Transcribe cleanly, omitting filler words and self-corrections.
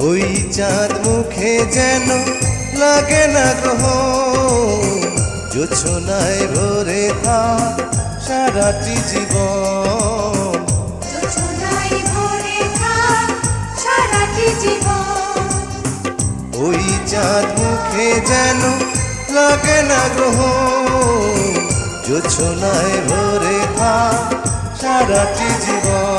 ওই চাঁদ মুখে যেন লাগে না গ্রহ, জোছনায় ভরে থাক সারাটি জীবন। ওই চাঁদ মুখে যেন লাগে না গ্রহ, জোছনায় ভরে থাক সারাটি জীবন।